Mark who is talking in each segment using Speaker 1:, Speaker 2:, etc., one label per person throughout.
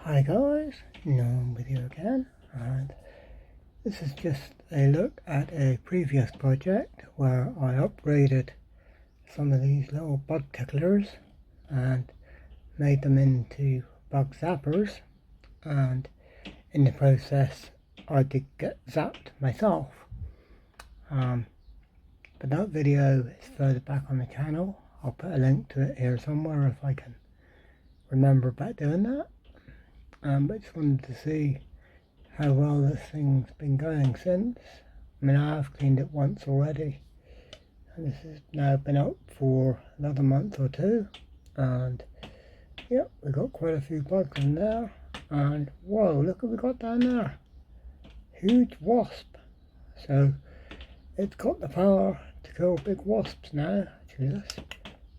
Speaker 1: Hi guys, Norm with you again, and this is just a look at a previous project where I upgraded some of these little bug ticklers and made them into bug zappers, and in the process I did get zapped myself. But that video is further back on the channel. I'll put a link to it here somewhere if I can remember about doing that. But just wanted to see how well this thing's been going since. I mean, I have cleaned it once already, and this has now been up for another month or two, and yep, we got quite a few bugs in there. And whoa, look what we got down there, huge wasp. So it's got the power to kill big wasps now. Actually, let's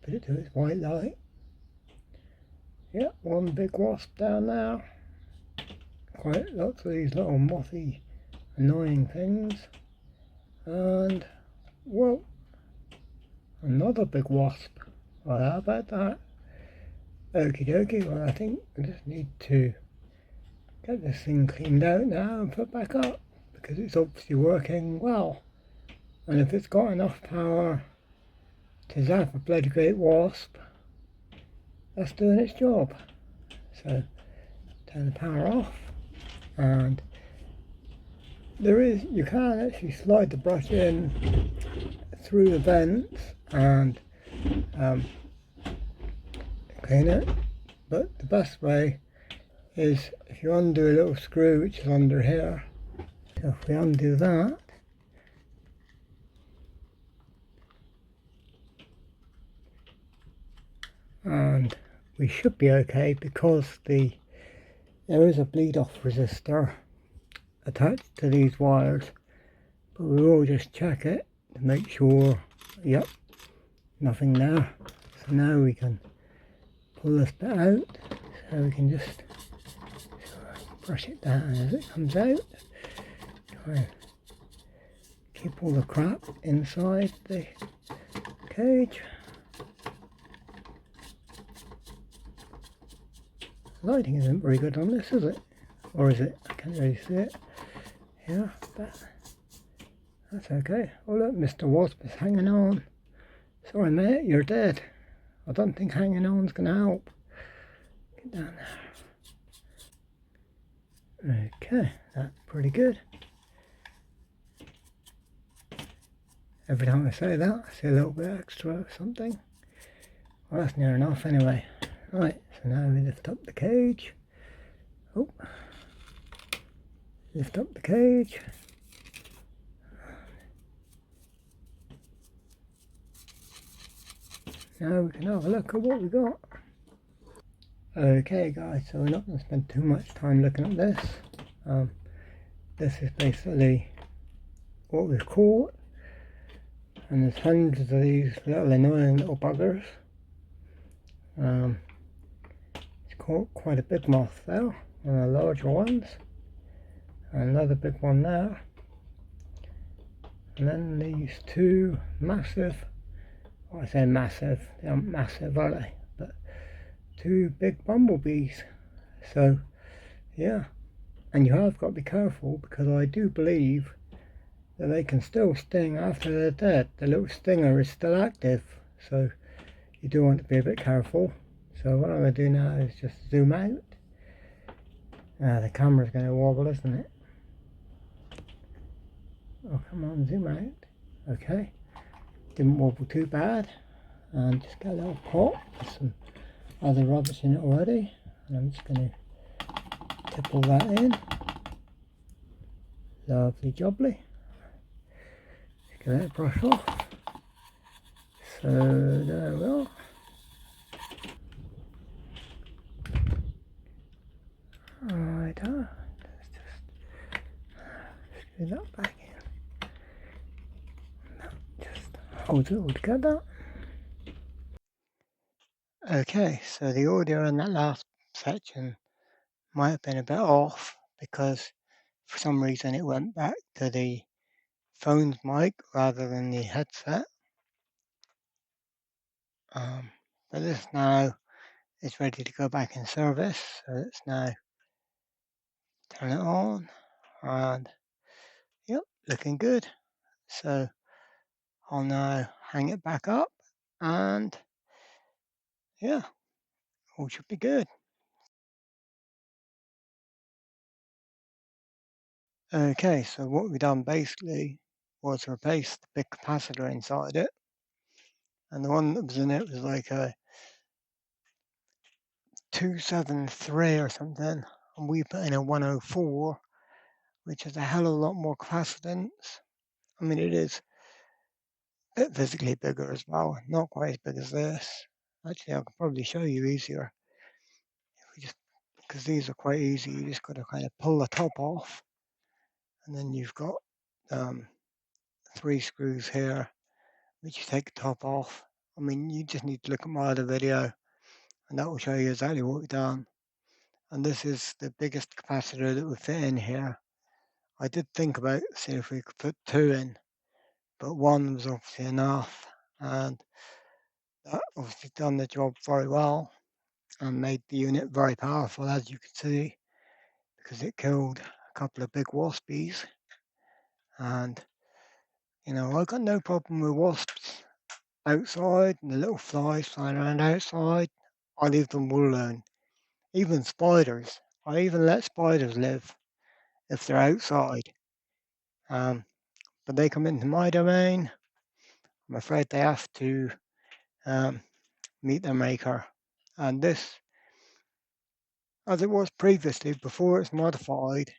Speaker 1: put it to its white light. Yep, one big wasp down there. Quite lots of these little mothy annoying things, and whoa, another big wasp. Well, how about that? Okie dokie. Well, I think we just need to get this thing cleaned out now and put back up, because it's obviously working well, and if it's got enough power to zap a bloody great wasp, that's doing its job. So turn the power off, and you can actually slide the brush in through the vents and clean it, but the best way is if you undo a little screw which is under here. So if we undo that, and we should be okay, because there is a bleed off resistor attached to these wires, but we will just check it to make sure. Yep, nothing there. So now we can pull this bit out, so we can just brush it down as it comes out. Try and keep all the crap inside the cage. Lighting isn't very good on this, is it? Or is it? I can't really see it. Yeah, but that's okay. Oh look, Mr. Wasp is hanging on. Sorry mate, you're dead. I don't think hanging on's gonna help. Get down there. Okay, that's pretty good. Every time I say that, I see a little bit extra of something. Well, that's near enough anyway. Right, so now we lift up the cage. Oh, lift up the cage. Now we can have a look at what we got. Okay guys, so we're not going to spend too much time looking at this. This is basically what we've caught, and there's hundreds of these little annoying little buggers. It's caught quite a big moth there, one of the larger ones, and another big one there, and then these two massive, well, I say massive, they aren't massive are they, but two big bumblebees. So yeah, and you have got to be careful, because I do believe that they can still sting after they're dead. The little stinger is still active, so you do want to be a bit careful. So what I'm going to do now is just zoom out. The camera's going to wobble, isn't it? Oh come on, zoom out. Okay, didn't wobble too bad. And just get a little pot with some other rubbish in it already, and I'm just going to tip all that in. Lovely jubbly. Get that brush off. So there we are. Right, let's just screw that back in. That just holds it all together. Okay, so the audio in that last section might have been a bit off, because for some reason it went back to the phone's mic rather than the headset. But this now is ready to go back in service, so it's now turn it on, and yep, looking good. So I'll now hang it back up, and yeah, all should be good. Okay, so what we done basically was replace the big capacitor inside it, and the one that was in it was like a 273 or something, and we put in a 104, which is a hell of a lot more capacitance. I mean, it is a bit physically bigger as well, not quite as big as this. Actually, I could probably show you easier. If we just, because these are quite easy, you just got to kind of pull the top off, and then you've got um, 3 screws here, which you take the top off. I mean, you just need to look at my other video, and that will show you exactly what we've done. And this is the biggest capacitor that would fit in here. I did think about seeing if we could put 2 in, but 1 was obviously enough, and that obviously done the job very well and made the unit very powerful, as you can see, because it killed a couple of big waspies. And you know, I've got no problem with wasps outside and the little flies flying around outside. I leave them all alone. Even spiders. I even let spiders live if they're outside. Um, but they come into my domain. I'm afraid they have to um, meet their maker. And this, as it was previously, before it's modified,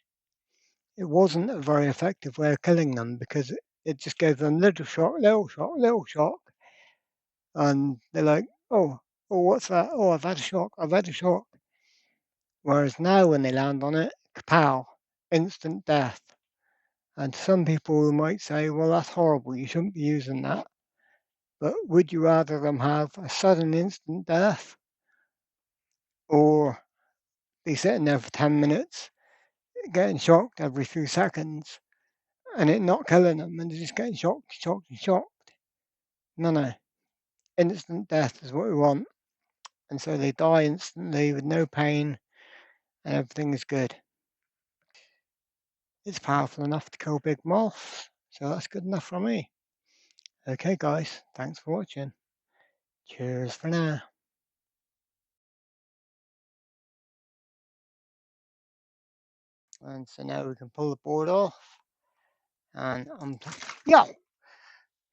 Speaker 1: it wasn't a very effective way of killing them because it just gave them little shock, little shock, little shock. And they're like, oh, what's that? Oh, I've had a shock, I've had a shock. Whereas now when they land on it, kapow, instant death. And some people might say, well, that's horrible, you shouldn't be using that. But would you rather them have a sudden instant death or be sitting there for 10 minutes getting shocked every few seconds and it not killing them and they're just getting shocked, shocked, and shocked? No. Instant death is what we want. And so they die instantly with no pain and everything is good. It's powerful enough to kill big moths, so that's good enough for me. Okay, guys, thanks for watching. Cheers for now. And so now we can pull the board off and yeah.